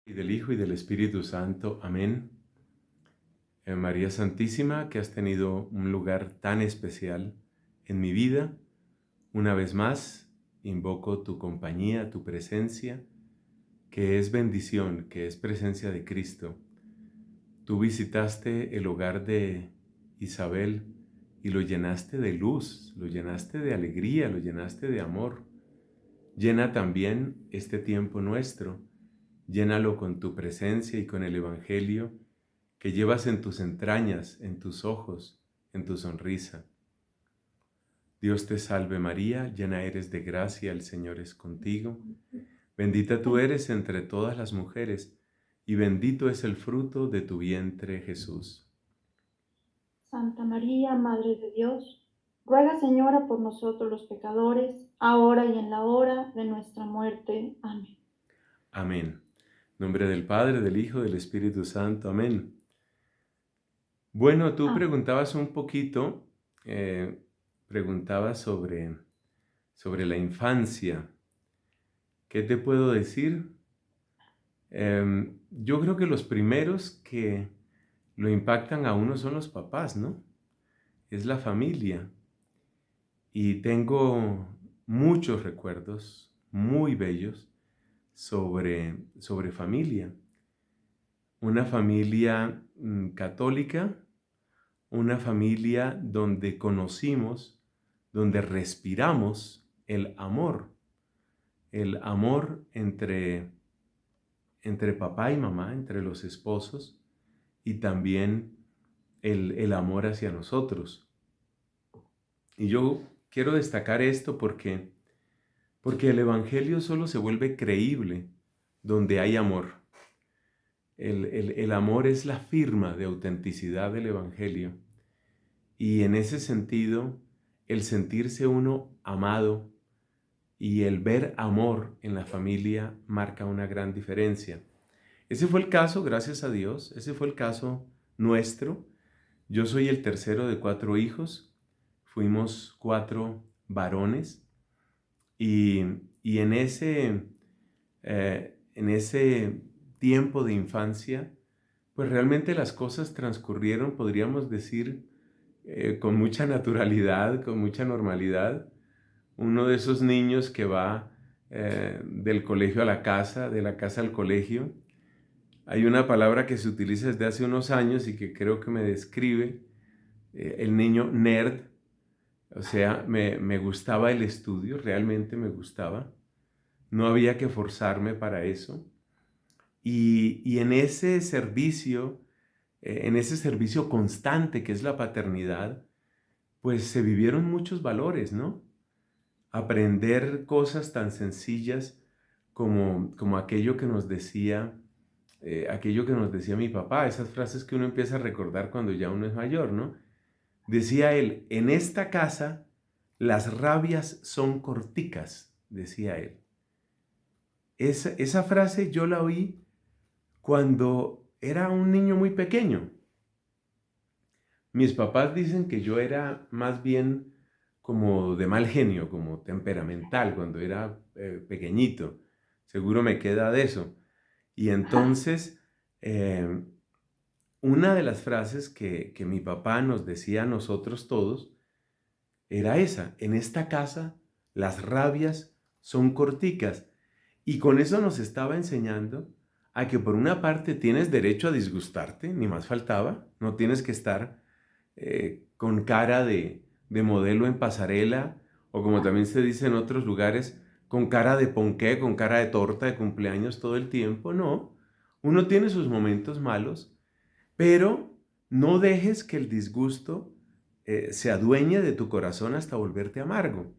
Y del Hijo y del Espíritu Santo. Amén. María Santísima, que has tenido un lugar tan especial en mi vida, una vez más invoco tu compañía, tu presencia, que es bendición, que es presencia de Cristo. Tú visitaste el hogar de Isabel y lo llenaste de luz, lo llenaste de alegría, lo llenaste de amor. Llena también este tiempo nuestro. Llénalo con tu presencia y con el Evangelio que llevas en tus entrañas, en tus ojos, en tu sonrisa. Dios te salve María, llena eres de gracia, el Señor es contigo. Bendita tú eres entre todas las mujeres, y bendito es el fruto de tu vientre, Jesús. Santa María, Madre de Dios, ruega, Señora, por nosotros los pecadores, ahora y en la hora de nuestra muerte. Amén. Amén. En nombre del Padre, del Hijo, del Espíritu Santo. Amén. Bueno, tú Amén. preguntabas un poquito, preguntabas sobre la infancia. ¿Qué te puedo decir? Yo creo que los primeros que lo impactan a uno son los papás, ¿no? Es la familia. Y tengo muchos recuerdos muy bellos sobre familia. Una familia católica, una familia donde conocimos, donde respiramos el amor entre papá y mamá, entre los esposos, y también el amor hacia nosotros. Y yo quiero destacar esto porque el Evangelio solo se vuelve creíble donde hay amor. El amor es la firma de autenticidad del Evangelio. Y en ese sentido, el sentirse uno amado y el ver amor en la familia marca una gran diferencia. Ese fue el caso, gracias a Dios, ese fue el caso nuestro. Yo soy el tercero de 4 hijos, fuimos 4 varones y, y en ese tiempo de infancia, pues realmente las cosas transcurrieron, podríamos decir, con mucha naturalidad, con mucha normalidad. Uno de esos niños que va del colegio a la casa, de la casa al colegio. Hay una palabra que se utiliza desde hace unos años y que creo que me describe, el niño nerd. O sea, me gustaba el estudio, realmente me gustaba. No había que forzarme para eso. Y en ese servicio constante que es la paternidad, pues se vivieron muchos valores, ¿no? Aprender cosas tan sencillas como aquello que nos decía mi papá, esas frases que uno empieza a recordar cuando ya uno es mayor, ¿no? Decía él, en esta casa las rabias son corticas, decía él. Esa frase yo la oí cuando era un niño muy pequeño. Mis papás dicen que yo era más bien como de mal genio, como temperamental cuando era pequeñito. Seguro me queda de eso. Y entonces, eh, una de las frases que mi papá nos decía a nosotros todos era esa: en esta casa las rabias son corticas. Y con eso nos estaba enseñando a que por una parte tienes derecho a disgustarte, ni más faltaba, no tienes que estar con cara de modelo en pasarela, o como también se dice en otros lugares, con cara de ponqué, con cara de torta de cumpleaños todo el tiempo. No, uno tiene sus momentos malos, pero no dejes que el disgusto se adueñe de tu corazón hasta volverte amargo.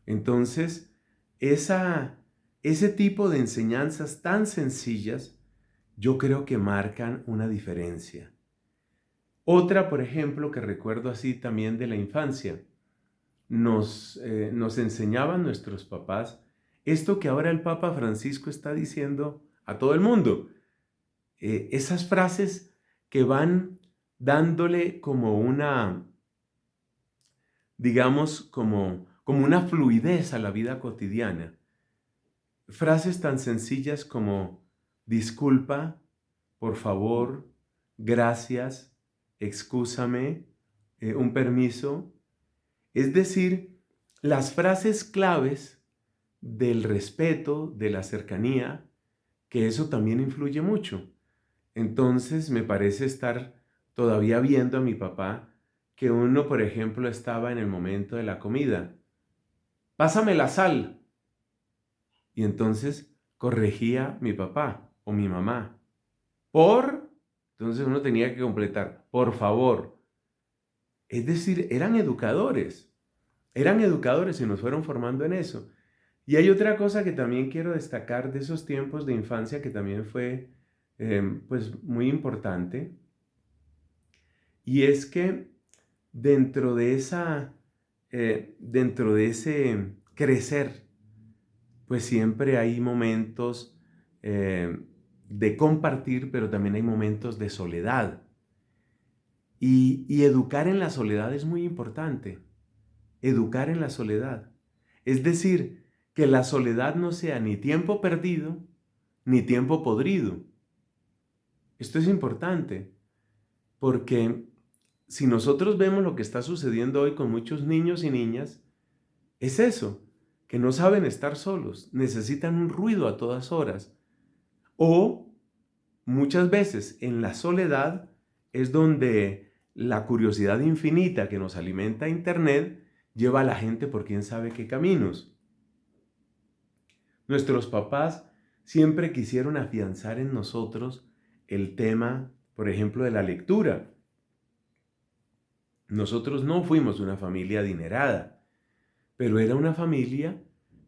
Entonces, esa, ese tipo de enseñanzas tan sencillas, yo creo que marcan una diferencia. Otra, por ejemplo, que recuerdo así también de la infancia, nos enseñaban nuestros papás esto que ahora el Papa Francisco está diciendo a todo el mundo. Esas frases que van dándole como una, digamos, como una fluidez a la vida cotidiana. Frases tan sencillas como disculpa, por favor, gracias, excúsame, un permiso. Es decir, las frases claves del respeto, de la cercanía, que eso también influye mucho. Entonces me parece estar todavía viendo a mi papá que uno, por ejemplo, estaba en el momento de la comida. Pásame la sal. Y entonces corregía mi papá o mi mamá. Entonces uno tenía que completar, por favor. Es decir, eran educadores y nos fueron formando en eso. Y hay otra cosa que también quiero destacar de esos tiempos de infancia que también fue pues muy importante. Y es que dentro de dentro de ese crecer, pues siempre hay momentos eh, de compartir, pero también hay momentos de soledad. Y educar en la soledad es muy importante. Educar en la soledad. Es decir, que la soledad no sea ni tiempo perdido, ni tiempo podrido. Esto es importante, porque si nosotros vemos lo que está sucediendo hoy con muchos niños y niñas, es eso, que no saben estar solos, necesitan un ruido a todas horas. O muchas veces en la soledad es donde la curiosidad infinita que nos alimenta Internet lleva a la gente por quién sabe qué caminos. Nuestros papás siempre quisieron afianzar en nosotros el tema, por ejemplo, de la lectura. Nosotros no fuimos una familia adinerada, pero era una familia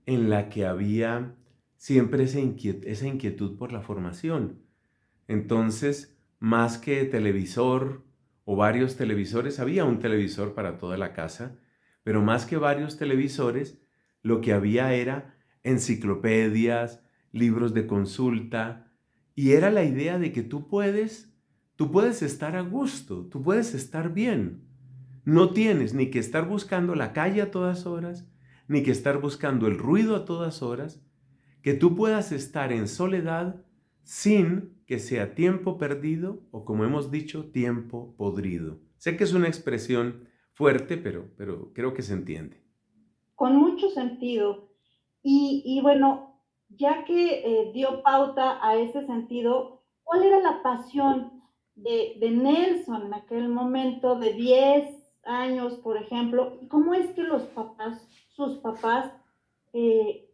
en la que había siempre esa inquietud por la formación. Entonces, más que televisor o varios televisores, había un televisor para toda la casa, pero más que varios televisores, lo que había era enciclopedias, libros de consulta, y era la idea de que tú puedes estar a gusto, tú puedes estar bien. No tienes ni que estar buscando la calle a todas horas, ni que estar buscando el ruido a todas horas, que tú puedas estar en soledad sin que sea tiempo perdido o, como hemos dicho, tiempo podrido. Sé que es una expresión fuerte, pero creo que se entiende. Con mucho sentido. Y bueno, ya que dio pauta a ese sentido, ¿cuál era la pasión de Nelson en aquel momento de 10 años, por ejemplo? ¿Cómo es que los papás, sus papás, eh,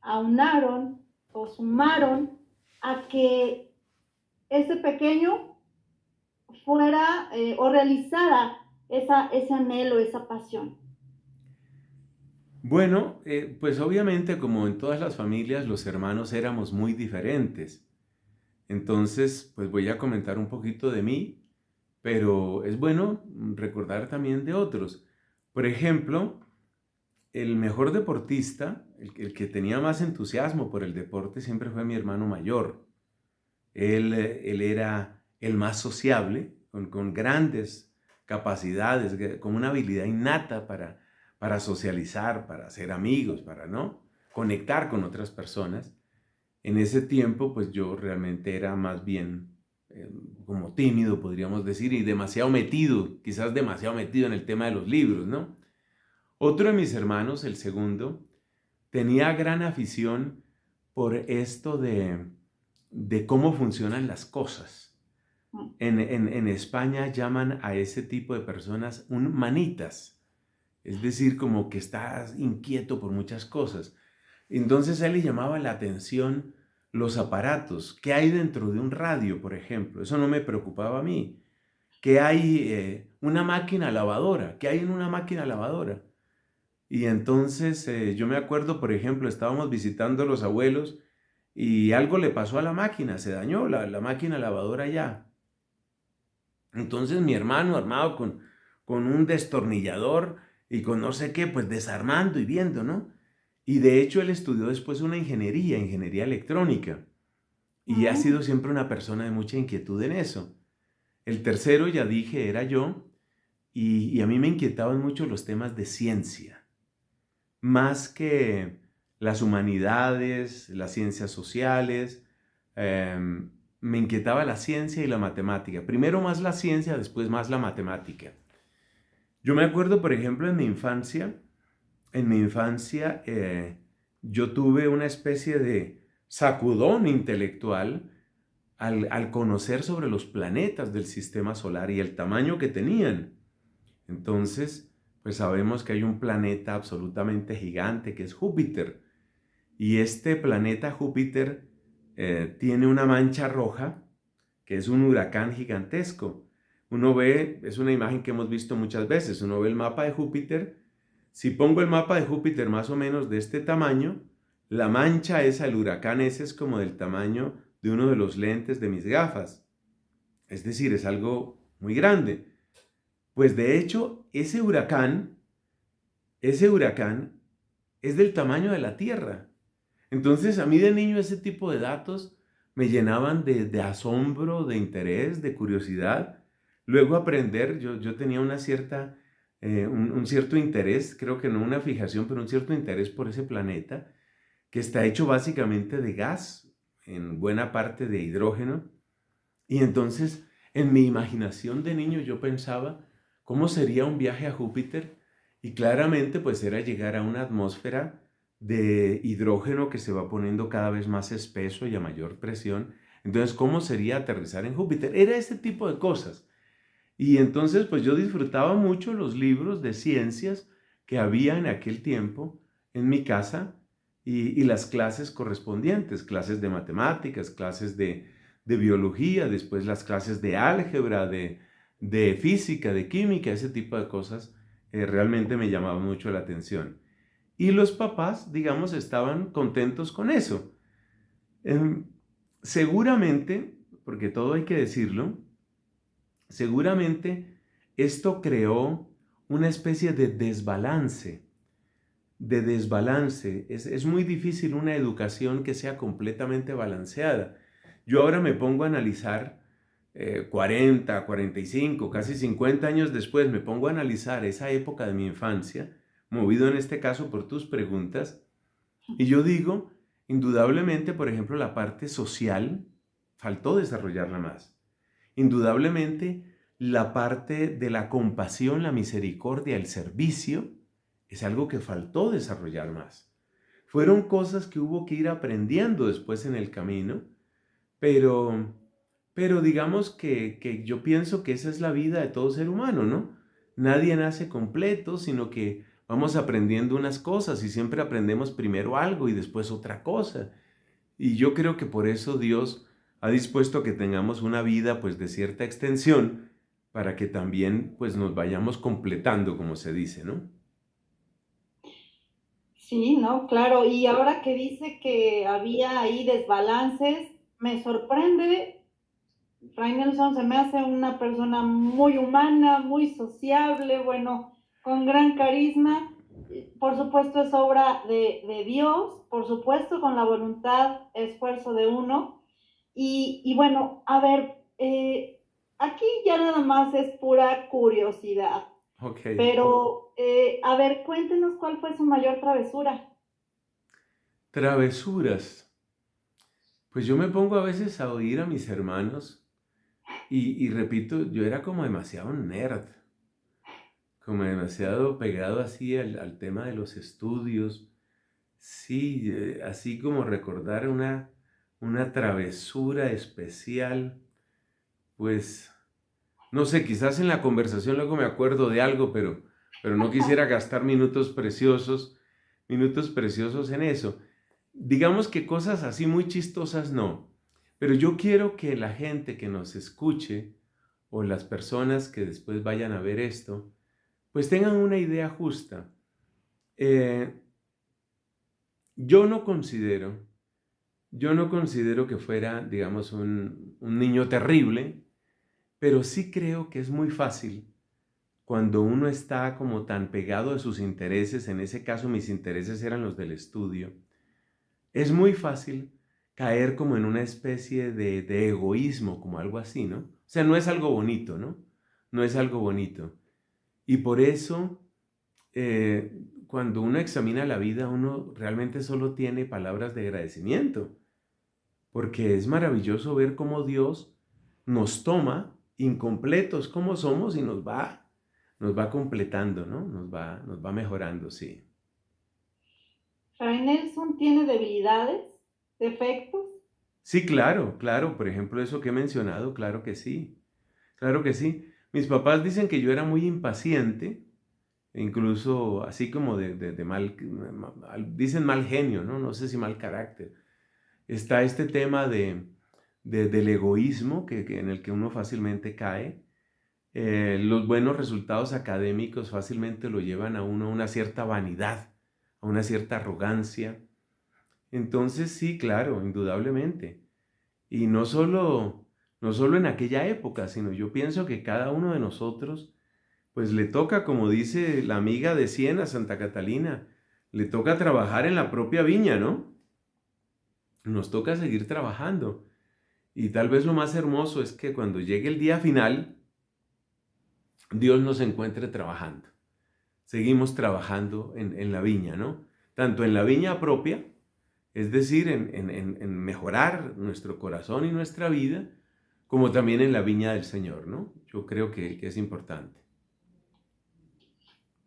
aunaron o sumaron a que ese pequeño fuera o realizara ese anhelo, esa pasión? Bueno, pues obviamente como en todas las familias, los hermanos éramos muy diferentes. Entonces, pues voy a comentar un poquito de mí, pero es bueno recordar también de otros. Por ejemplo, el mejor deportista, el que tenía más entusiasmo por el deporte, siempre fue mi hermano mayor. Él era el más sociable, con grandes capacidades, con una habilidad innata para socializar, para hacer amigos, para ¿no? Conectar con otras personas. En ese tiempo, pues yo realmente era más bien como tímido, podríamos decir, y demasiado metido, quizás demasiado metido en el tema de los libros, ¿no? Otro de mis hermanos, el segundo, tenía gran afición por esto de cómo funcionan las cosas. En España llaman a ese tipo de personas un manitas, es decir, como que estás inquieto por muchas cosas. Entonces a él le llamaba la atención los aparatos. ¿Qué hay dentro de un radio, por ejemplo? Eso no me preocupaba a mí. ¿Qué hay una máquina lavadora? ¿Qué hay en una máquina lavadora? Y entonces yo me acuerdo, por ejemplo, estábamos visitando a los abuelos y algo le pasó a la máquina, se dañó la máquina lavadora ya. Entonces mi hermano, armado con un destornillador y con no sé qué, pues desarmando y viendo, ¿no? Y de hecho él estudió después una ingeniería electrónica, y ha sido siempre una persona de mucha inquietud en eso. El tercero, ya dije, era yo, y a mí me inquietaban mucho los temas de ciencia, más que las humanidades, las ciencias sociales. me inquietaba la ciencia y la matemática. Primero más la ciencia, después más la matemática. Yo me acuerdo, por ejemplo, en mi infancia yo tuve una especie de sacudón intelectual al conocer sobre los planetas del sistema solar y el tamaño que tenían. Entonces, pues sabemos que hay un planeta absolutamente gigante que es Júpiter. Y este planeta Júpiter tiene una mancha roja que es un huracán gigantesco. Uno ve, es una imagen que hemos visto muchas veces, uno ve el mapa de Júpiter. Si pongo el mapa de Júpiter más o menos de este tamaño, la mancha esa, el huracán ese es como del tamaño de uno de los lentes de mis gafas. Es decir, es algo muy grande. Pues de hecho, ese huracán es del tamaño de la Tierra. Entonces, a mí de niño ese tipo de datos me llenaban de asombro, de interés, de curiosidad. Luego aprender, yo tenía un cierto interés, creo que no una fijación, pero un cierto interés por ese planeta, que está hecho básicamente de gas, en buena parte de hidrógeno. Y entonces, en mi imaginación de niño, yo pensaba, ¿cómo sería un viaje a Júpiter? Y claramente, pues era llegar a una atmósfera de hidrógeno que se va poniendo cada vez más espeso y a mayor presión. Entonces, ¿cómo sería aterrizar en Júpiter? Era ese tipo de cosas. Y entonces, pues yo disfrutaba mucho los libros de ciencias que había en aquel tiempo en mi casa y las clases correspondientes, clases de matemáticas, clases de biología, después las clases de álgebra, de física, de química, ese tipo de cosas realmente me llamaban mucho la atención. Y los papás, digamos, estaban contentos con eso. Em, Seguramente, porque todo hay que decirlo, seguramente esto creó una especie de desbalance. Es muy difícil una educación que sea completamente balanceada. Yo ahora me pongo a analizar 40, 45, casi 50 años después, me pongo a analizar esa época de mi infancia, movido en este caso por tus preguntas, y yo digo, indudablemente, por ejemplo, la parte social faltó desarrollarla más. Indudablemente, la parte de la compasión, la misericordia, el servicio, es algo que faltó desarrollar más. Fueron cosas que hubo que ir aprendiendo después en el camino, pero, pero digamos que yo pienso que esa es la vida de todo ser humano, ¿no? Nadie nace completo, sino que vamos aprendiendo unas cosas y siempre aprendemos primero algo y después otra cosa. Y yo creo que por eso Dios ha dispuesto que tengamos una vida pues de cierta extensión para que también pues nos vayamos completando, como se dice, ¿no? Sí, ¿no? Claro. Y ahora que dice que había ahí desbalances, me sorprende. Fray Nelson se me hace una persona muy humana, muy sociable, bueno, con gran carisma. Por supuesto es obra de Dios, por supuesto con la voluntad, esfuerzo de uno. Y bueno, a ver, aquí ya nada más es pura curiosidad, Ok. pero a ver, cuéntenos cuál fue su mayor travesura. Travesuras. Pues yo me pongo a veces a oír a mis hermanos y repito, yo era como demasiado nerd, como demasiado pegado así al tema de los estudios. Sí, así como recordar una travesura especial, pues no sé, quizás en la conversación luego me acuerdo de algo, pero no quisiera gastar minutos preciosos en eso. Digamos que cosas así muy chistosas no, pero yo quiero que la gente que nos escuche o las personas que después vayan a ver esto, pues tengan una idea justa. Eh, yo no considero, yo no considero que fuera, digamos, un niño terrible, pero sí creo que es muy fácil cuando uno está como tan pegado a sus intereses, en ese caso mis intereses eran los del estudio, es muy fácil caer como en una especie de egoísmo, como algo así, ¿no? O sea, no es algo bonito, ¿no? No es algo bonito. Y por eso, cuando uno examina la vida, uno realmente solo tiene palabras de agradecimiento, porque es maravilloso ver cómo Dios nos toma incompletos como somos y nos va completando, ¿no? Nos va mejorando, sí. Fray Nelson tiene debilidades, defectos. Sí, claro, claro. Por ejemplo, eso que he mencionado, claro que sí. Claro que sí. Mis papás dicen que yo era muy impaciente, e incluso así como de dicen mal genio, ¿no? No sé si mal carácter. Está este tema del egoísmo en el que uno fácilmente cae. Los buenos resultados académicos fácilmente lo llevan a uno a una cierta vanidad, a una cierta arrogancia. Entonces sí, claro, indudablemente. Y no solo en aquella época, sino yo pienso que cada uno de nosotros, pues le toca, como dice la amiga de Siena, Santa Catalina, le toca trabajar en la propia viña, ¿no? Nos toca seguir trabajando. Y tal vez lo más hermoso es que cuando llegue el día final, Dios nos encuentre trabajando. Seguimos trabajando en la viña, ¿no? Tanto en la viña propia, es decir, en mejorar nuestro corazón y nuestra vida, como también en la viña del Señor, ¿no? Yo creo que es importante.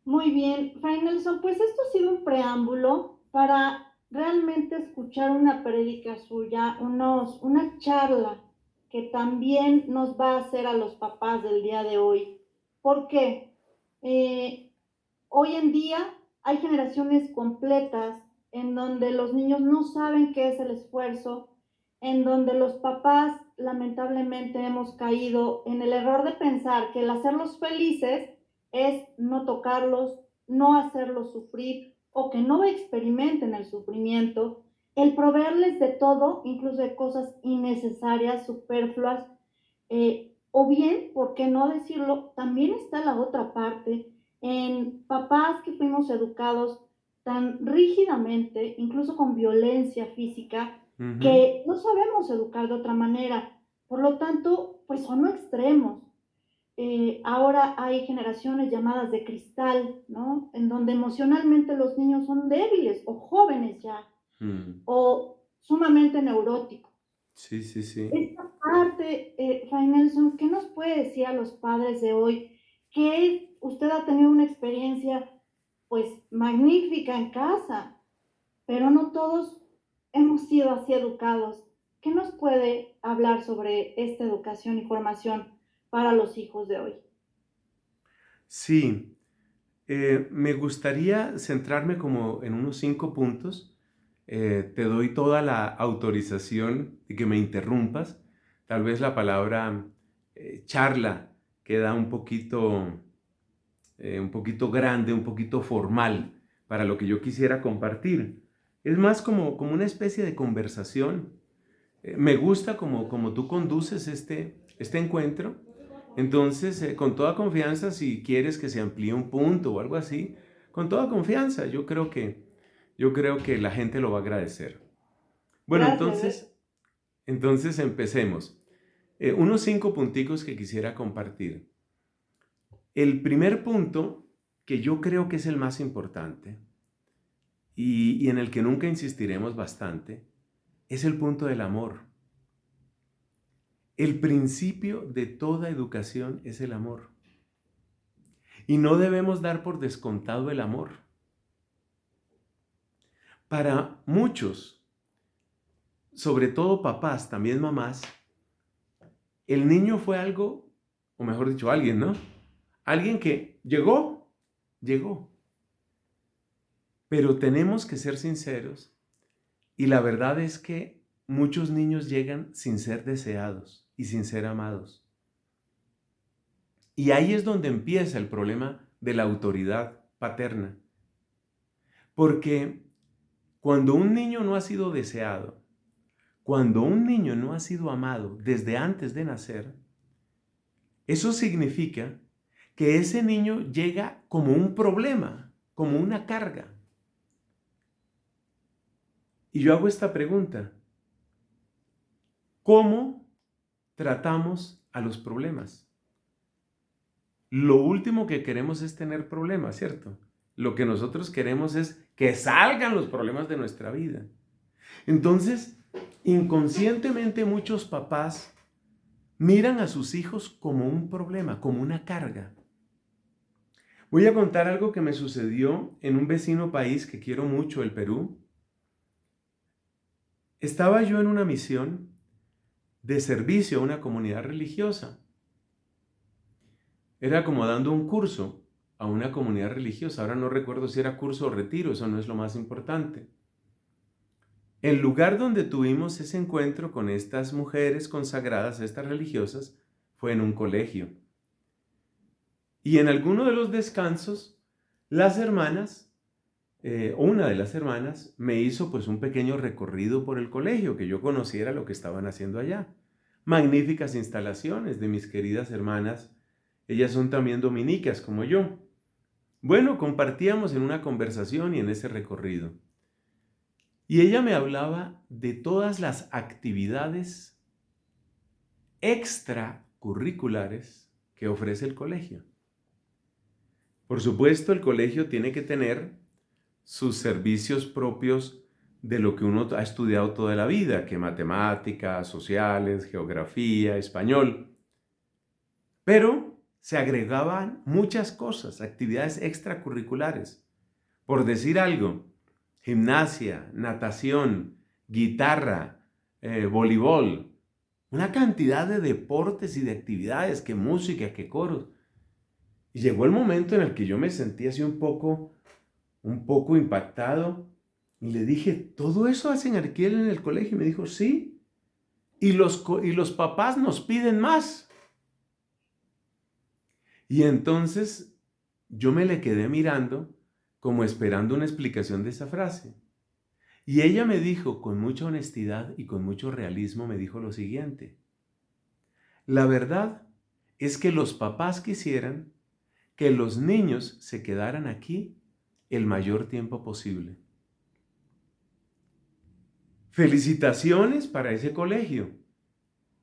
Muy bien, Fray Nelson, pues esto ha sido un preámbulo para realmente escuchar una prédica suya, una charla que también nos va a hacer a los papás del día de hoy. ¿Por qué? Hoy en día hay generaciones completas en donde los niños no saben qué es el esfuerzo, en donde los papás lamentablemente hemos caído en el error de pensar que el hacerlos felices es no tocarlos, no hacerlos sufrir o que no experimenten el sufrimiento, el proveerles de todo, incluso de cosas innecesarias, superfluas, o bien, ¿por qué no decirlo? También está la otra parte en papás que fuimos educados tan rígidamente, incluso con violencia física, Ujú. que no sabemos educar de otra manera. Por lo tanto, pues son extremos. Ahora hay generaciones llamadas de cristal, ¿no? En donde emocionalmente los niños son débiles o jóvenes ya, Mm. o sumamente neuróticos. Sí, sí, sí. Esta parte, Fray Nelson, ¿qué nos puede decir a los padres de hoy? Que usted ha tenido una experiencia, pues, magnífica en casa, pero no todos hemos sido así educados. ¿Qué nos puede hablar sobre esta educación y formación para los hijos de hoy? Sí, me gustaría centrarme como en unos 5 puntos. Te doy toda la autorización de que me interrumpas. Tal vez la palabra charla queda un poquito grande, un poquito formal para lo que yo quisiera compartir. Es más como una especie de conversación. Me gusta como tú conduces este encuentro. Entonces, con toda confianza, si quieres que se amplíe un punto o algo así, con toda confianza, yo creo que la gente lo va a agradecer. Bueno, Gracias. entonces empecemos. Unos 5 punticos que quisiera compartir. El primer punto, que yo creo que es el más importante y en el que nunca insistiremos bastante, es el punto del amor. El principio de toda educación es el amor. Y no debemos dar por descontado el amor. Para muchos, sobre todo papás, también mamás, el niño fue algo, o mejor dicho, alguien, ¿no? Alguien que llegó. Pero tenemos que ser sinceros y la verdad es que muchos niños llegan sin ser deseados y sin ser amados. Y ahí es donde empieza el problema de la autoridad paterna. Porque cuando un niño no ha sido deseado, cuando un niño no ha sido amado desde antes de nacer, eso significa que ese niño llega como un problema, como una carga. Y yo hago esta pregunta: ¿cómo tratamos a los problemas? Lo último que queremos es tener problemas, ¿cierto? Lo que nosotros queremos es que salgan los problemas de nuestra vida. Entonces, Inconscientemente muchos papás miran a sus hijos como un problema, como una carga. Voy a contar algo que me sucedió en un vecino país que quiero mucho, el Perú. Estaba yo en una misión de servicio a una comunidad religiosa. Era como dando un curso a una comunidad religiosa. Ahora no recuerdo si era curso o retiro, eso no es lo más importante. El lugar donde tuvimos ese encuentro con estas mujeres consagradas, estas religiosas, fue en un colegio. Y en alguno de los descansos, las hermanas, una de las hermanas, me hizo pues un pequeño recorrido por el colegio, que yo conociera lo que estaban haciendo allá. Magníficas instalaciones de mis queridas hermanas. Ellas son también dominicas como yo. Bueno, compartíamos en una conversación y en ese recorrido. Y ella me hablaba de todas las actividades extracurriculares que ofrece el colegio. Por supuesto, el colegio tiene que tener sus servicios propios de lo que uno ha estudiado toda la vida, que matemáticas, sociales, geografía, español. Pero se agregaban muchas cosas, actividades extracurriculares. Por decir algo, gimnasia, natación, guitarra, voleibol, una cantidad de deportes y de actividades, que música, que coros. Y llegó el momento en el que yo me sentí así un poco impactado y le dije, ¿todo eso hacen aquí en el colegio? Y me dijo, sí, y los papás nos piden más. Y entonces yo me le quedé mirando como esperando una explicación de esa frase. Y ella me dijo con mucha honestidad y con mucho realismo, me dijo lo siguiente: la verdad es que los papás quisieran que los niños se quedaran aquí el mayor tiempo posible. Felicitaciones para ese colegio.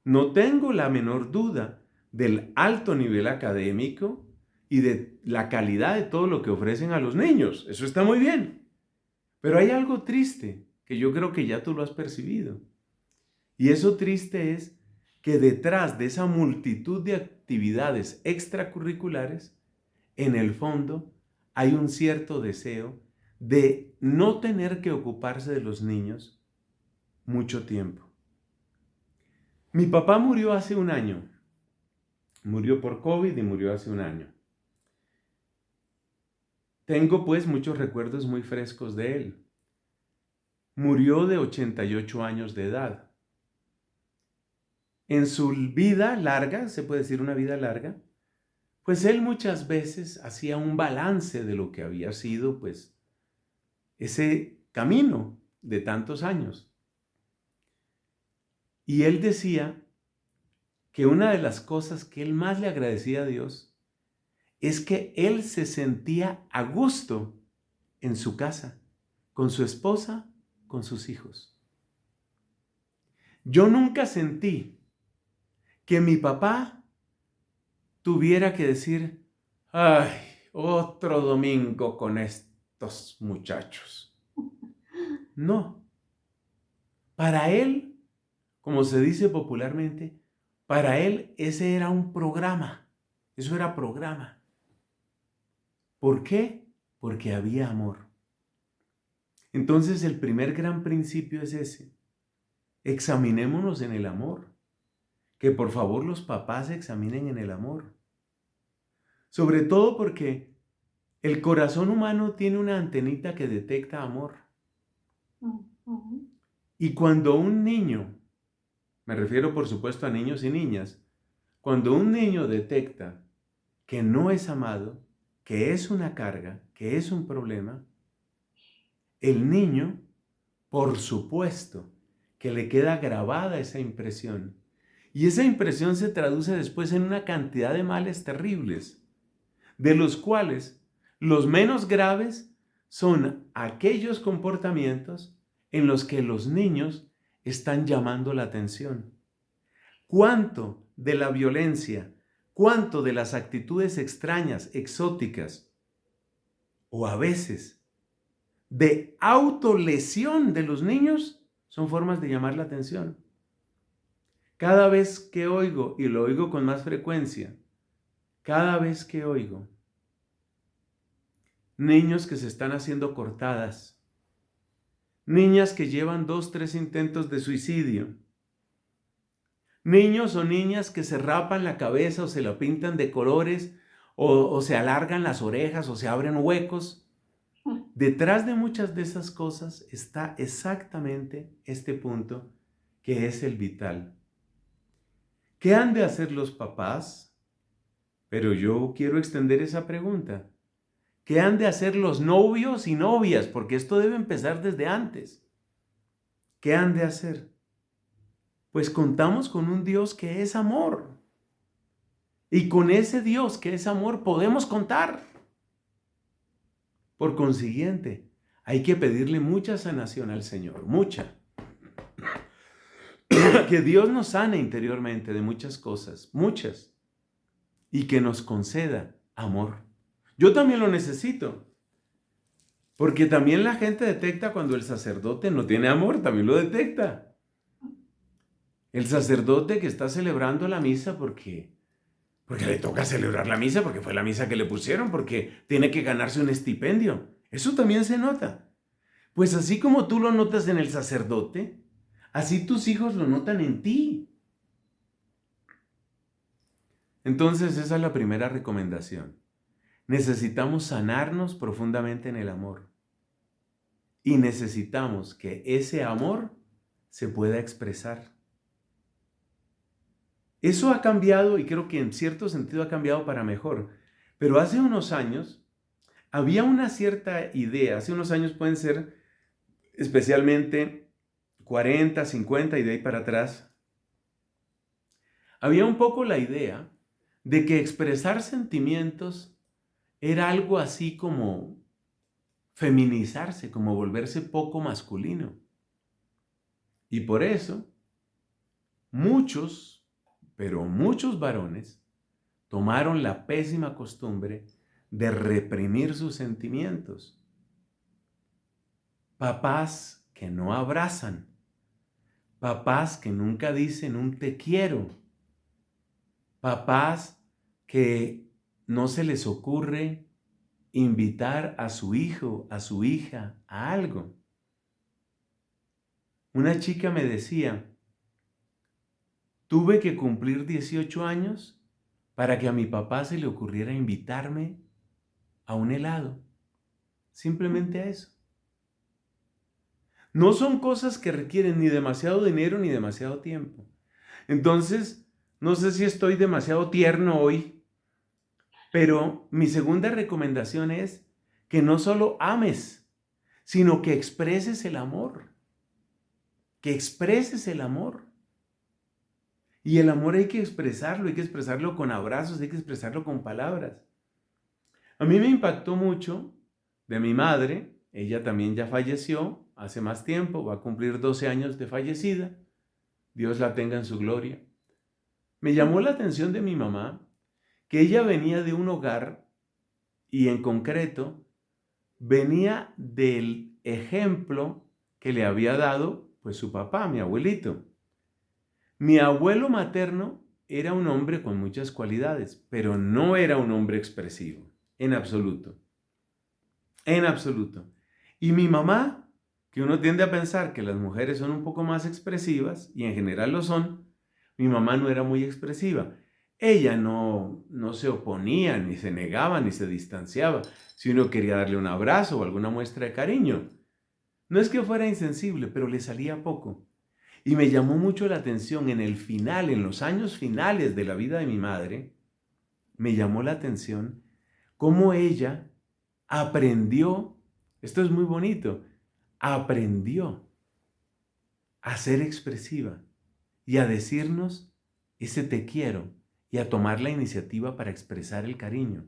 No tengo la menor duda del alto nivel académico y de la calidad de todo lo que ofrecen a los niños. Eso está muy bien. Pero hay algo triste que yo creo que ya tú lo has percibido. Y eso triste es que detrás de esa multitud de actividades extracurriculares, en el fondo hay un cierto deseo de no tener que ocuparse de los niños mucho tiempo. Mi papá murió hace un año. Murió por COVID y murió hace un año. Tengo pues muchos recuerdos muy frescos de él. Murió de 88 años de edad. En su vida larga, se puede decir una vida larga, pues él muchas veces hacía un balance de lo que había sido pues ese camino de tantos años. Y él decía que una de las cosas que él más le agradecía a Dios es que él se sentía a gusto en su casa, con su esposa, con sus hijos. Yo nunca sentí que mi papá tuviera que decir, ay, otro domingo con estos muchachos. No. Para él, como se dice popularmente, para él ese era un programa. Eso era programa. ¿Por qué? Porque había amor. Entonces el primer gran principio es ese. Examinémonos en el amor. Que por favor los papás se examinen en el amor. Sobre todo porque el corazón humano tiene una antenita que detecta amor. Y cuando un niño, me refiero por supuesto a niños y niñas, cuando un niño detecta que no es amado, que es una carga, que es un problema, el niño, por supuesto, que le queda grabada esa impresión. Y esa impresión se traduce después en una cantidad de males terribles, de los cuales los menos graves son aquellos comportamientos en los que los niños están llamando la atención. ¿Cuánto de la violencia, cuánto de las actitudes extrañas, exóticas, o a veces de autolesión de los niños son formas de llamar la atención. Cada vez que oigo, y lo oigo con más frecuencia, cada vez que oigo niños que se están haciendo cortadas, niñas que llevan 2, 3 intentos de suicidio, niños o niñas que se rapan la cabeza o se la pintan de colores o se alargan las orejas o se abren huecos. Detrás de muchas de esas cosas está exactamente este punto que es el vital. ¿Qué han de hacer los papás? Pero yo quiero extender esa pregunta. ¿Qué han de hacer los novios y novias? Porque esto debe empezar desde antes. ¿Qué han de hacer? Pues contamos con un Dios que es amor. Y con ese Dios que es amor podemos contar. Por consiguiente, hay que pedirle mucha sanación al Señor, mucha. Que Dios nos sane interiormente de muchas cosas, muchas. Y que nos conceda amor. Yo también lo necesito. Porque también la gente detecta cuando el sacerdote no tiene amor, también lo detecta. El sacerdote que está celebrando la misa porque le toca celebrar la misa, porque fue la misa que le pusieron, porque tiene que ganarse un estipendio. Eso también se nota. Pues así como tú lo notas en el sacerdote, así tus hijos lo notan en ti. Entonces esa es la primera recomendación. Necesitamos sanarnos profundamente en el amor. Y necesitamos que ese amor se pueda expresar. Eso ha cambiado y creo que en cierto sentido ha cambiado para mejor. Pero hace unos años había una cierta idea, hace unos años pueden ser especialmente 40, 50 y de ahí para atrás. Había un poco la idea de que expresar sentimientos era algo así como feminizarse, como volverse poco masculino. Y por eso muchos, pero muchos varones tomaron la pésima costumbre de reprimir sus sentimientos. Papás que no abrazan, papás que nunca dicen un te quiero, papás que no se les ocurre invitar a su hijo, a su hija, a algo. Una chica me decía, tuve que cumplir 18 años para que a mi papá se le ocurriera invitarme a un helado. Simplemente a eso. No son cosas que requieren ni demasiado dinero ni demasiado tiempo. Entonces, no sé si estoy demasiado tierno hoy, pero mi segunda recomendación es que no solo ames, sino que expreses el amor. Que expreses el amor. Y el amor hay que expresarlo con abrazos, hay que expresarlo con palabras. A mí me impactó mucho de mi madre, ella también ya falleció hace más tiempo, va a cumplir 12 años de fallecida, Dios la tenga en su gloria. Me llamó la atención de mi mamá que ella venía de un hogar y en concreto venía del ejemplo que le había dado pues su papá, mi abuelito. Mi abuelo materno era un hombre con muchas cualidades, pero no era un hombre expresivo, en absoluto. En absoluto. Y mi mamá, que uno tiende a pensar que las mujeres son un poco más expresivas, y en general lo son, mi mamá no era muy expresiva. Ella no se oponía, ni se negaba, ni se distanciaba. Si uno quería darle un abrazo o alguna muestra de cariño. No es que fuera insensible, pero le salía poco. Y me llamó mucho la atención en el final, en los años finales de la vida de mi madre, me llamó la atención cómo ella aprendió, esto es muy bonito, aprendió a ser expresiva y a decirnos ese te quiero y a tomar la iniciativa para expresar el cariño.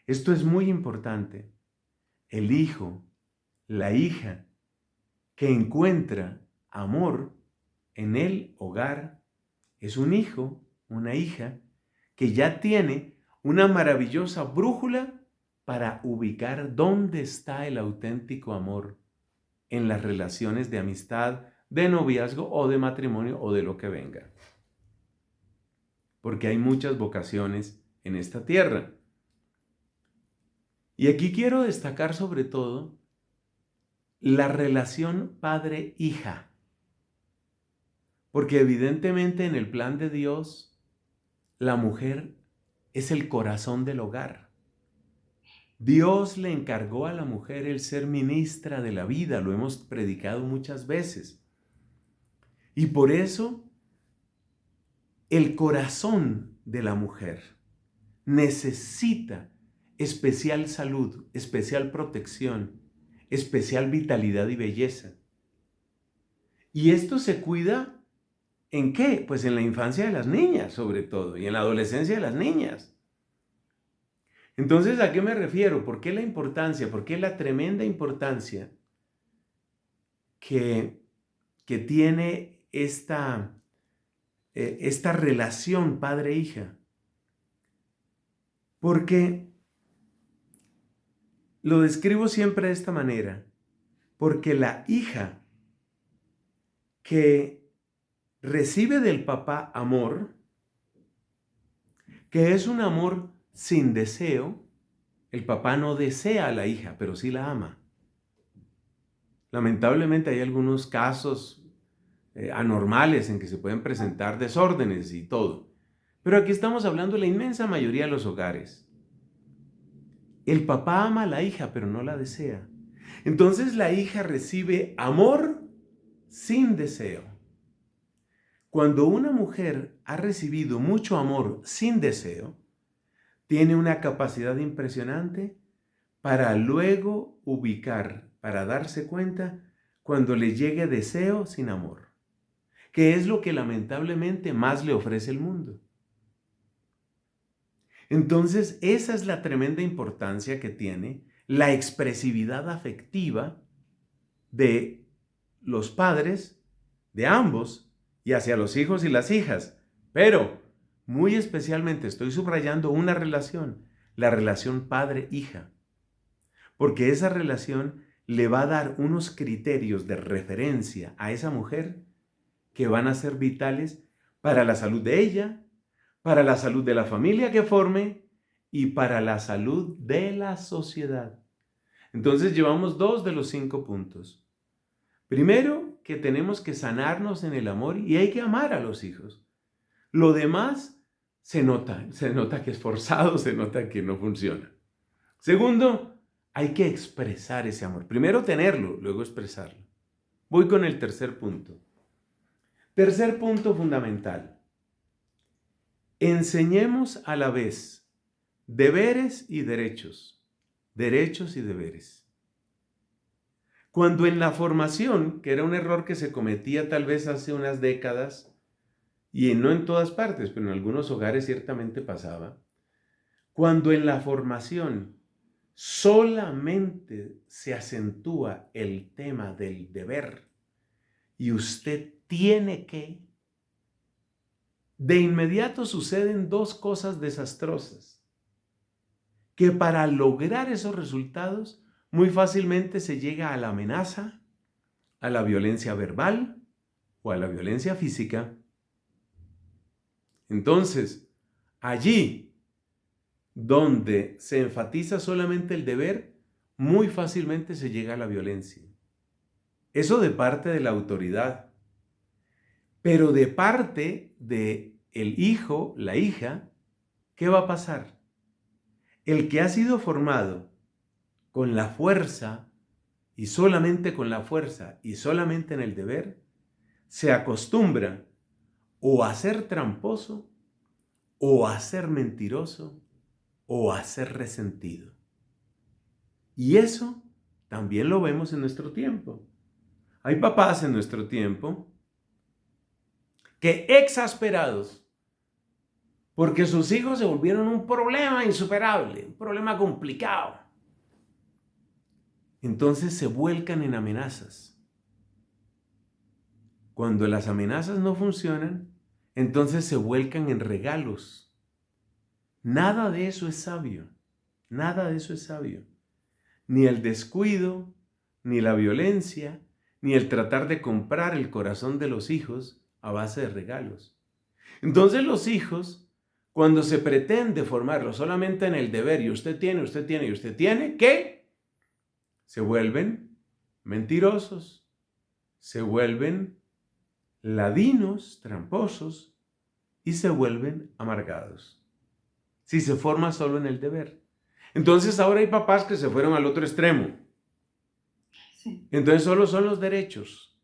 Esto es muy importante. El hijo, la hija que encuentra amor en el hogar es un hijo, una hija que ya tiene una maravillosa brújula para ubicar dónde está el auténtico amor en las relaciones de amistad, de noviazgo o de matrimonio o de lo que venga. Porque hay muchas vocaciones en esta tierra. Y aquí quiero destacar sobre todo la relación padre-hija. Porque evidentemente en el plan de Dios, la mujer es el corazón del hogar. Dios le encargó a la mujer el ser ministra de la vida, lo hemos predicado muchas veces. Y por eso, el corazón de la mujer necesita especial salud, especial protección, especial vitalidad y belleza. Y esto se cuida ¿en qué? Pues en la infancia de las niñas, sobre todo, y en la adolescencia de las niñas. Entonces, ¿a qué me refiero? ¿Por qué la importancia? ¿Por qué la tremenda importancia que tiene esta relación padre-hija? Porque lo describo siempre de esta manera. Porque la hija que recibe del papá amor, que es un amor sin deseo, el papá no desea a la hija, pero sí la ama. Lamentablemente hay algunos casos anormales en que se pueden presentar desórdenes y todo. Pero aquí estamos hablando de la inmensa mayoría de los hogares. El papá ama a la hija, pero no la desea. Entonces la hija recibe amor sin deseo. Cuando una mujer ha recibido mucho amor sin deseo, tiene una capacidad impresionante para luego ubicar, para darse cuenta cuando le llegue deseo sin amor, que es lo que lamentablemente más le ofrece el mundo. Entonces, esa es la tremenda importancia que tiene la expresividad afectiva de los padres, de ambos, y hacia los hijos y las hijas. Pero, muy especialmente, estoy subrayando una relación, la relación padre-hija. Porque esa relación le va a dar unos criterios de referencia a esa mujer que van a ser vitales para la salud de ella, para la salud de la familia que forme y para la salud de la sociedad. Entonces llevamos 2 de los 5 puntos. Primero, que tenemos que sanarnos en el amor y hay que amar a los hijos. Lo demás se nota que es forzado, se nota que no funciona. Segundo, hay que expresar ese amor. Primero tenerlo, luego expresarlo. Voy con el tercer punto. Tercer punto fundamental. Enseñemos a la vez deberes y derechos. Derechos y deberes. Cuando en la formación, que era un error que se cometía tal vez hace unas décadas, y no en todas partes, pero en algunos hogares ciertamente pasaba, cuando en la formación solamente se acentúa el tema del deber y usted tiene que, de inmediato suceden 2 cosas desastrosas, que para lograr esos resultados muy fácilmente se llega a la amenaza, a la violencia verbal o a la violencia física. Entonces, allí donde se enfatiza solamente el deber, muy fácilmente se llega a la violencia. Eso de parte de la autoridad. Pero de parte del hijo, la hija, ¿qué va a pasar? El que ha sido formado con la fuerza y solamente con la fuerza y solamente en el deber, se acostumbra o a ser tramposo, o a ser mentiroso, o a ser resentido. Y eso también lo vemos en nuestro tiempo. Hay papás en nuestro tiempo que exasperados porque sus hijos se volvieron un problema insuperable, un problema complicado. Entonces se vuelcan en amenazas. Cuando las amenazas no funcionan, entonces se vuelcan en regalos. Nada de eso es sabio. Nada de eso es sabio. Ni el descuido, ni la violencia, ni el tratar de comprar el corazón de los hijos a base de regalos. Entonces los hijos, cuando se pretende formarlos solamente en el deber, y usted tiene, y usted tiene, ¿qué? Se vuelven mentirosos, se vuelven ladinos, tramposos, y se vuelven amargados. Si se forma solo en el deber. Entonces ahora hay papás que se fueron al otro extremo. Sí. Entonces solo son los derechos.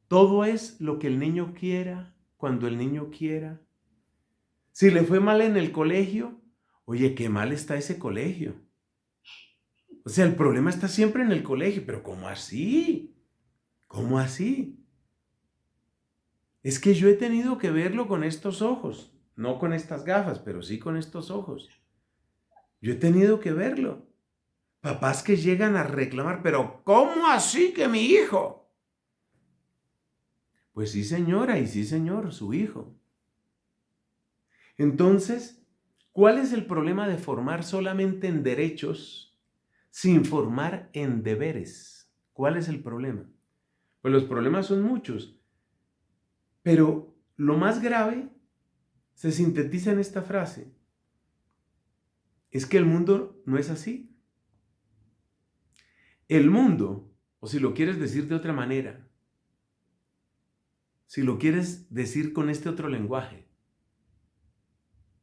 Todo es lo que el niño quiera, cuando el niño quiera. Si le fue mal en el colegio, oye, qué mal está ese colegio. O sea, el problema está siempre en el colegio, pero ¿cómo así? ¿Cómo así? Es que yo he tenido que verlo con estos ojos, no con estas gafas, pero sí con estos ojos. Yo he tenido que verlo. Papás que llegan a reclamar, pero ¿cómo así que mi hijo? Pues sí, señora, y sí, señor, su hijo. Entonces, ¿cuál es el problema de formar solamente en derechos sin formar en deberes? ¿Cuál es el problema? Pues los problemas son muchos, pero lo más grave se sintetiza en esta frase. Es que el mundo no es así. El mundo, o si lo quieres decir de otra manera, si lo quieres decir con este otro lenguaje,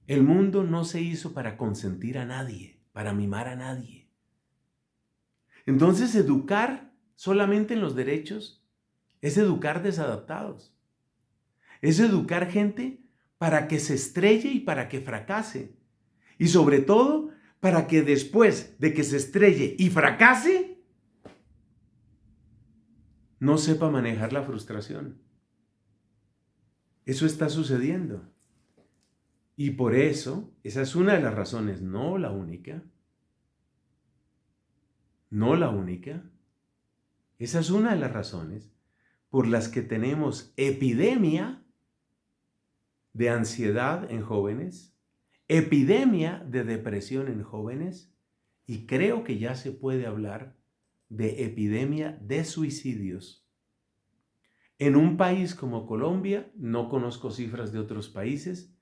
el mundo no se hizo para consentir a nadie, para mimar a nadie. Entonces, educar solamente en los derechos es educar desadaptados. Es educar gente para que se estrelle y para que fracase. Y sobre todo, para que después de que se estrelle y fracase, no sepa manejar la frustración. Eso está sucediendo. Y por eso, esa es una de las razones, no la única. No la única. Esa es una de las razones por las que tenemos epidemia de ansiedad en jóvenes, epidemia de depresión en jóvenes, y creo que ya se puede hablar de epidemia de suicidios. En un país como Colombia, no conozco cifras de otros países,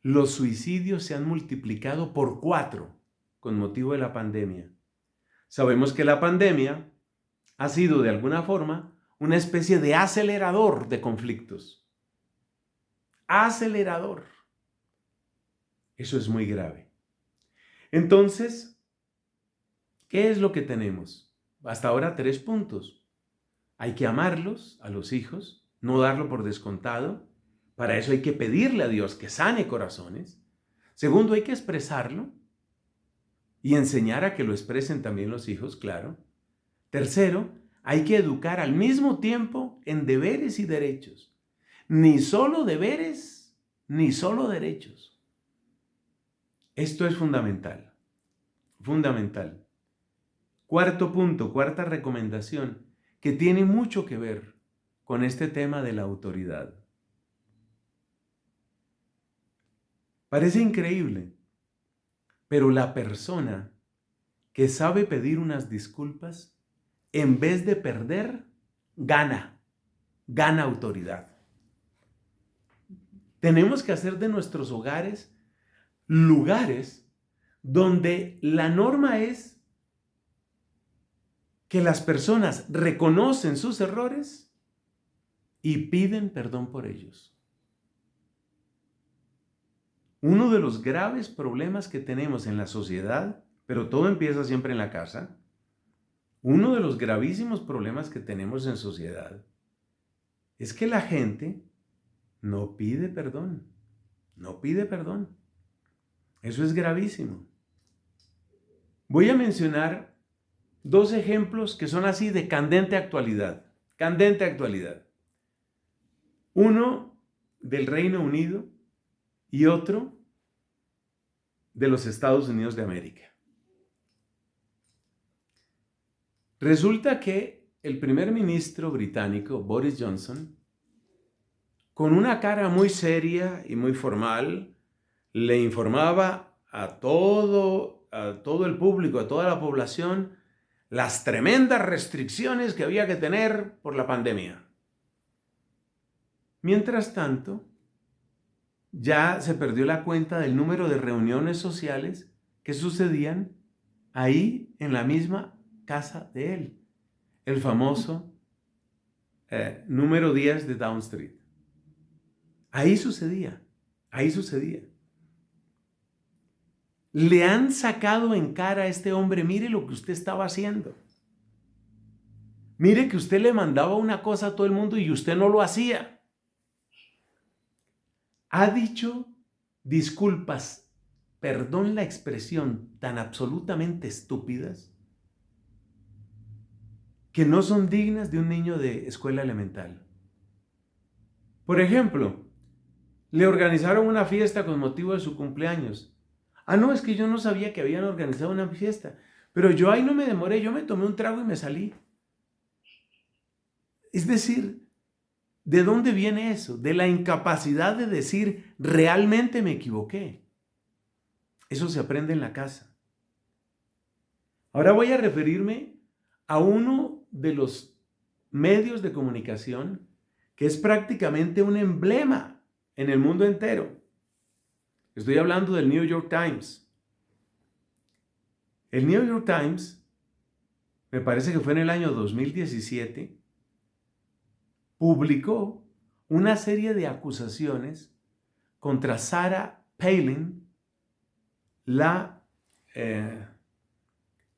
los suicidios se han multiplicado por 4 con motivo de la pandemia. Sabemos que la pandemia ha sido de alguna forma una especie de acelerador de conflictos. Acelerador. Eso es muy grave. Entonces, ¿qué es lo que tenemos? Hasta ahora 3 puntos. Hay que amarlos a los hijos, no darlo por descontado. Para eso hay que pedirle a Dios que sane corazones. Segundo, hay que expresarlo y enseñar a que lo expresen también los hijos, claro. Tercero, hay que educar al mismo tiempo en deberes y derechos. Ni solo deberes, ni solo derechos. Esto es fundamental. Fundamental. Cuarto punto, cuarta recomendación, que tiene mucho que ver con este tema de la autoridad. Parece increíble, pero la persona que sabe pedir unas disculpas, en vez de perder, gana autoridad. Tenemos que hacer de nuestros hogares lugares donde la norma es que las personas reconocen sus errores y piden perdón por ellos. Uno de los graves problemas que tenemos en la sociedad, pero todo empieza siempre en la casa, uno de los gravísimos problemas que tenemos en sociedad es que la gente no pide perdón, no pide perdón. Eso es gravísimo. Voy a mencionar 2 ejemplos que son así de candente actualidad. Candente actualidad. Uno del Reino Unido y otro de los Estados Unidos de América. Resulta que el primer ministro británico, Boris Johnson, con una cara muy seria y muy formal, le informaba a todo el público, a toda la población, las tremendas restricciones que había que tener por la pandemia. Mientras tanto, ya se perdió la cuenta del número de reuniones sociales que sucedían ahí en la misma casa de él, el famoso número 10 de Down Street. Ahí sucedía, ahí sucedía. Le han sacado en cara a este hombre, mire lo que usted estaba haciendo. Mire que usted le mandaba una cosa a todo el mundo y usted no lo hacía. Ha dicho disculpas, perdón la expresión, tan absolutamente estúpidas que no son dignas de un niño de escuela elemental. Por ejemplo, le organizaron una fiesta con motivo de su cumpleaños. Ah, no, es que yo no sabía que habían organizado una fiesta, pero yo ahí no me demoré, yo me tomé un trago y me salí. Es decir, ¿de dónde viene eso? De la incapacidad de decir, realmente me equivoqué. Eso se aprende en la casa. Ahora voy a referirme a uno de los medios de comunicación que es prácticamente un emblema en el mundo entero. Estoy hablando del New York Times. El New York Times, me parece que fue en el año 2017, publicó una serie de acusaciones contra Sarah Palin, la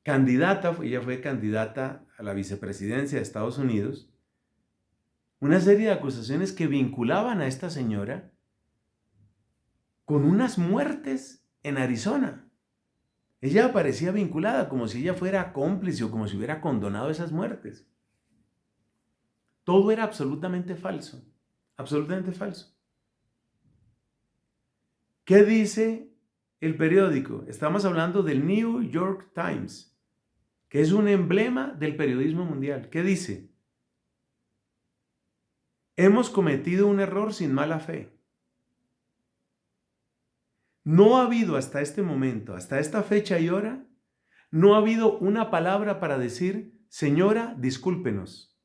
candidata, ella fue candidata a la vicepresidencia de Estados Unidos, una serie de acusaciones que vinculaban a esta señora con unas muertes en Arizona. Ella aparecía vinculada como si ella fuera cómplice o como si hubiera condonado esas muertes. Todo era absolutamente falso, absolutamente falso. ¿Qué dice el periódico? Estamos hablando del New York Times, que es un emblema del periodismo mundial. ¿Qué dice? Hemos cometido un error sin mala fe. No ha habido hasta este momento, hasta esta fecha y hora, no ha habido una palabra para decir, señora, discúlpenos.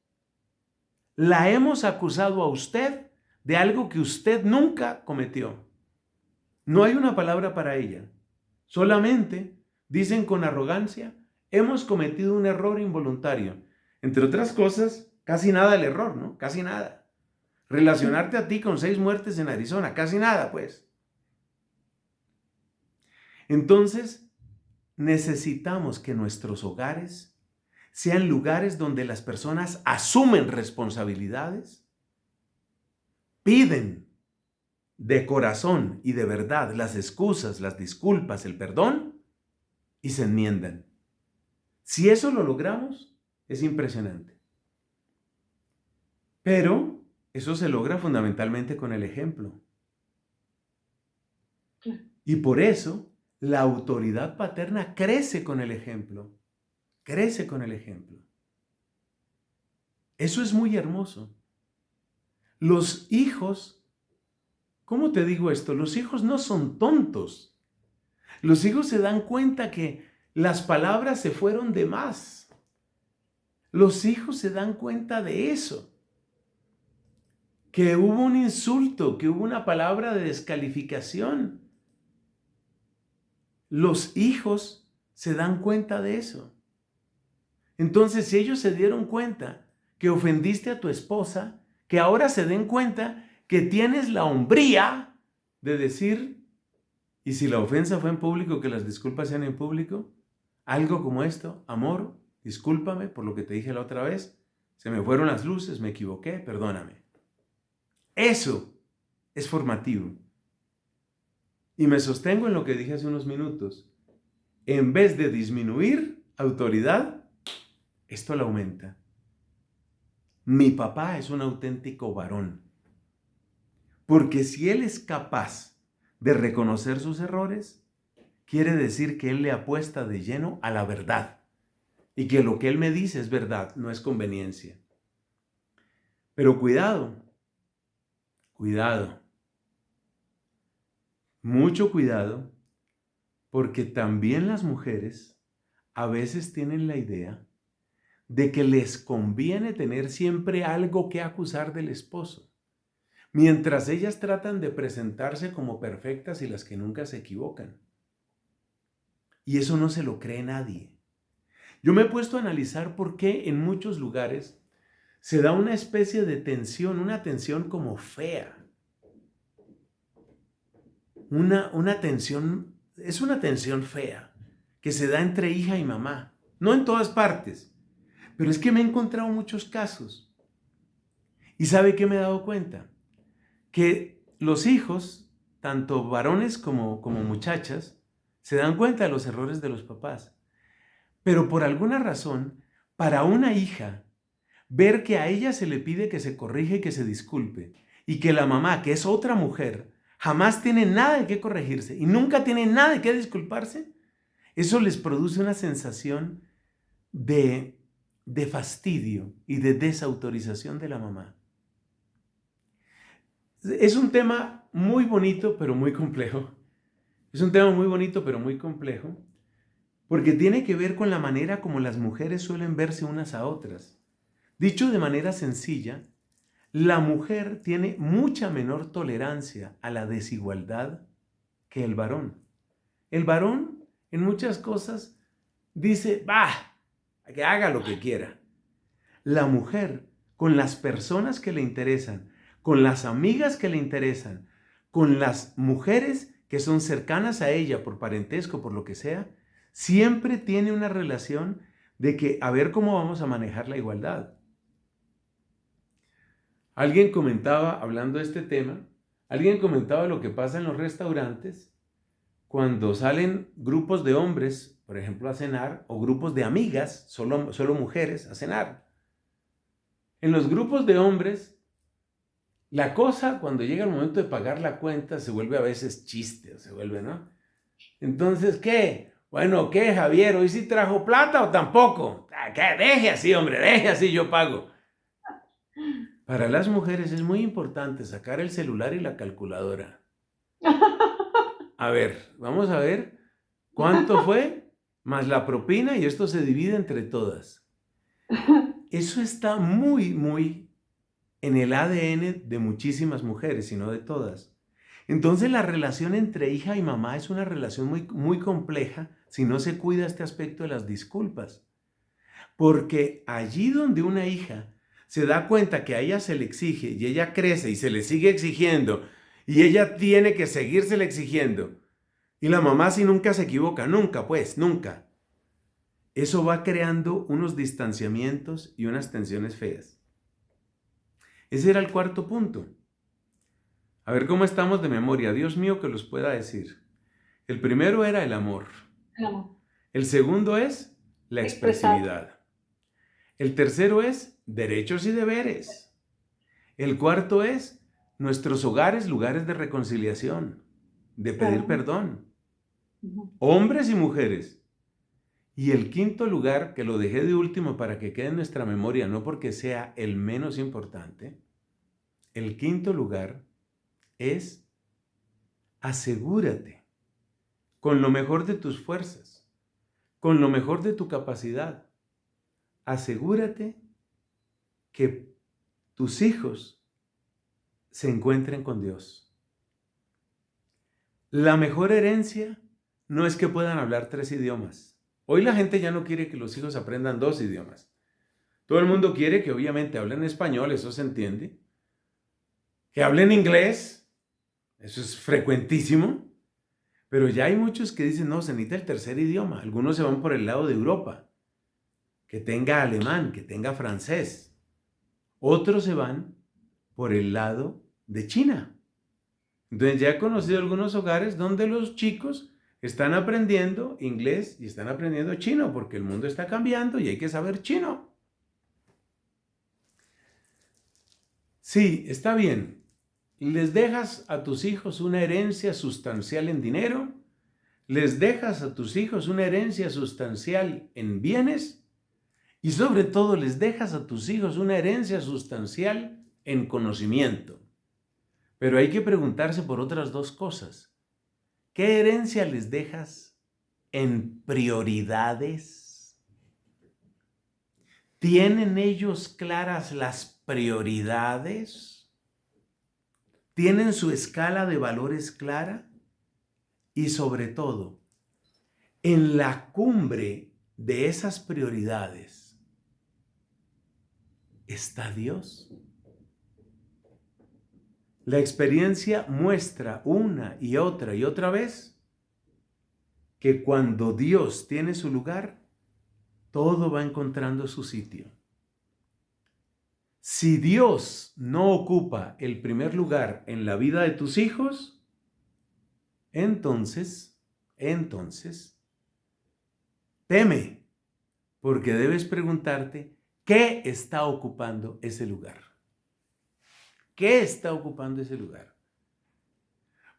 La hemos acusado a usted de algo que usted nunca cometió. No hay una palabra para ella. Solamente dicen con arrogancia, hemos cometido un error involuntario. Entre otras cosas, casi nada el error, ¿no? Casi nada. Relacionarte a ti con 6 muertes en Arizona, casi nada, pues. Entonces, necesitamos que nuestros hogares sean lugares donde las personas asumen responsabilidades, piden de corazón y de verdad las excusas, las disculpas, el perdón y se enmiendan. Si eso lo logramos, es impresionante. Pero eso se logra fundamentalmente con el ejemplo. Y por eso la autoridad paterna crece con el ejemplo. Crece con el ejemplo. Eso es muy hermoso. Los hijos, ¿cómo te digo esto? Los hijos no son tontos. Los hijos se dan cuenta que las palabras se fueron de más. Los hijos se dan cuenta de eso. Que hubo un insulto, que hubo una palabra de descalificación. Los hijos se dan cuenta de eso. Entonces, si ellos se dieron cuenta que ofendiste a tu esposa, que ahora se den cuenta que tienes la hombría de decir, y si la ofensa fue en público, que las disculpas sean en público, algo como esto, amor, discúlpame por lo que te dije la otra vez, se me fueron las luces, me equivoqué, perdóname. Eso es formativo. Y me sostengo en lo que dije hace unos minutos. En vez de disminuir autoridad, esto la aumenta. Mi papá es un auténtico varón. Porque si él es capaz de reconocer sus errores, quiere decir que él le apuesta de lleno a la verdad. Y que lo que él me dice es verdad, no es conveniencia. Pero cuidado, cuidado. Mucho cuidado, porque también las mujeres a veces tienen la idea de que les conviene tener siempre algo que acusar del esposo, mientras ellas tratan de presentarse como perfectas y las que nunca se equivocan. Y eso no se lo cree nadie. Yo me he puesto a analizar por qué en muchos lugares se da una especie de tensión, una tensión como fea. Una tensión, es una tensión fea que se da entre hija y mamá. No en todas partes, pero es que me he encontrado muchos casos. ¿Y sabe qué me he dado cuenta? Que los hijos, tanto varones como muchachas, se dan cuenta de los errores de los papás. Pero por alguna razón, para una hija, ver que a ella se le pide que se corrija y que se disculpe, y que la mamá, que es otra mujer, jamás tiene nada de qué corregirse y nunca tiene nada de qué disculparse, eso les produce una sensación de fastidio y de desautorización de la mamá. Es un tema muy bonito, pero muy complejo. Es un tema muy bonito, pero muy complejo, porque tiene que ver con la manera como las mujeres suelen verse unas a otras. Dicho de manera sencilla, la mujer tiene mucha menor tolerancia a la desigualdad que el varón. El varón, en muchas cosas, dice, bah, que haga lo que quiera. La mujer, con las personas que le interesan, con las amigas que le interesan, con las mujeres que son cercanas a ella por parentesco, por lo que sea, siempre tiene una relación de que a ver cómo vamos a manejar la igualdad. Alguien comentaba, hablando de este tema, alguien comentaba lo que pasa en los restaurantes cuando salen grupos de hombres, por ejemplo, a cenar, o grupos de amigas, solo mujeres, a cenar. En los grupos de hombres, la cosa, cuando llega el momento de pagar la cuenta, se vuelve a veces chiste, se vuelve, ¿no? Entonces, ¿qué? Bueno, ¿qué, Javier? ¿Hoy sí trajo plata o tampoco? ¿Qué? Deje así, hombre, deje así, yo pago. Para las mujeres es muy importante sacar el celular y la calculadora. A ver, vamos a ver cuánto fue más la propina y esto se divide entre todas. Eso está muy en el ADN de muchísimas mujeres, y no de todas. Entonces la relación entre hija y mamá es una relación muy compleja si no se cuida este aspecto de las disculpas. Porque allí donde una hija se da cuenta que a ella se le exige y ella crece y se le sigue exigiendo y ella tiene que seguírsele exigiendo y la mamá si nunca se equivoca, nunca. Eso va creando unos distanciamientos y unas tensiones feas. Ese era el cuarto punto. A ver cómo estamos de memoria. Dios mío que los pueda decir. El primero era el amor. El amor. El segundo es la Expresar. expresividad. El tercero es derechos y deberes. El cuarto es nuestros hogares, lugares de reconciliación, de pedir perdón. Hombres y mujeres. Y el quinto lugar, que lo dejé de último para que quede en nuestra memoria, no porque sea el menos importante, el quinto lugar es asegúrate con lo mejor de tus fuerzas, con lo mejor de tu capacidad. Asegúrate que tus hijos se encuentren con Dios. La mejor herencia no es que puedan hablar 3 idiomas. Hoy la gente ya no quiere que los hijos aprendan 2 idiomas. Todo el mundo quiere que obviamente hablen español, eso se entiende. Que hablen inglés, eso es frecuentísimo. Pero ya hay muchos que dicen, no, se necesita el tercer idioma. Algunos se van por el lado de Europa. Que tenga alemán, que tenga francés. Otros se van por el lado de China. Entonces ya he conocido algunos hogares donde los chicos están aprendiendo inglés y están aprendiendo chino porque el mundo está cambiando y hay que saber chino. Sí, está bien. Les dejas a tus hijos una herencia sustancial en dinero, les dejas a tus hijos una herencia sustancial en bienes y sobre todo les dejas a tus hijos una herencia sustancial en conocimiento. Pero hay que preguntarse por otras 2 cosas. ¿Qué herencia les dejas en prioridades? ¿Tienen ellos claras las prioridades? ¿Tienen su escala de valores clara? Y sobre todo, en la cumbre de esas prioridades está Dios. La experiencia muestra una y otra vez que cuando Dios tiene su lugar, todo va encontrando su sitio. Si Dios no ocupa el primer lugar en la vida de tus hijos, entonces, teme, porque debes preguntarte, ¿qué está ocupando ese lugar? ¿Qué está ocupando ese lugar?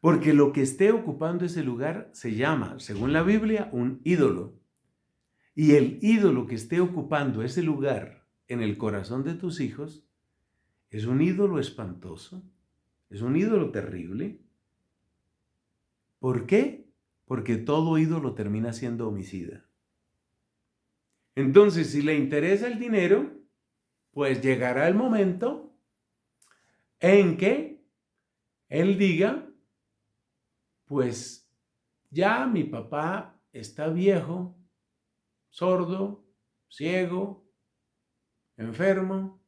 Porque lo que esté ocupando ese lugar se llama, según la Biblia, un ídolo. Y el ídolo que esté ocupando ese lugar en el corazón de tus hijos es un ídolo espantoso, es un ídolo terrible. ¿Por qué? Porque todo ídolo termina siendo homicida. Entonces, si le interesa el dinero, pues llegará el momento en que él diga, pues ya mi papá está viejo, sordo, ciego, enfermo.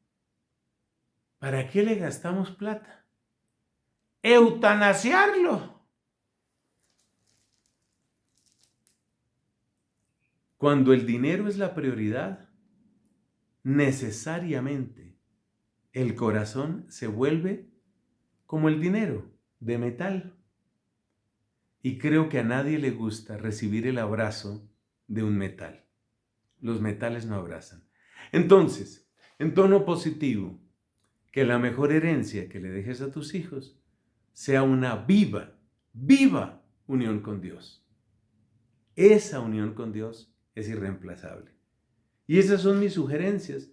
¿Para qué le gastamos plata? ¡Eutanasiarlo! Cuando el dinero es la prioridad, necesariamente el corazón se vuelve como el dinero, de metal. Y creo que a nadie le gusta recibir el abrazo de un metal. Los metales no abrazan. Entonces, en tono positivo, que la mejor herencia que le dejes a tus hijos sea una viva unión con Dios. Esa unión con Dios es irreemplazable. Y esas son mis sugerencias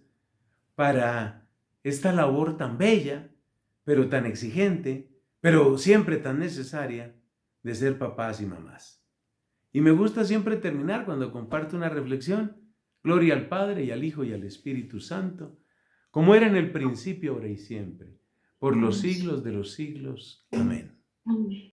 para esta labor tan bella, pero tan exigente, pero siempre tan necesaria de ser papás y mamás. Y me gusta siempre terminar cuando comparto una reflexión. Gloria al Padre y al Hijo y al Espíritu Santo, como era en el principio, ahora y siempre, por los siglos de los siglos. Amén. Amén.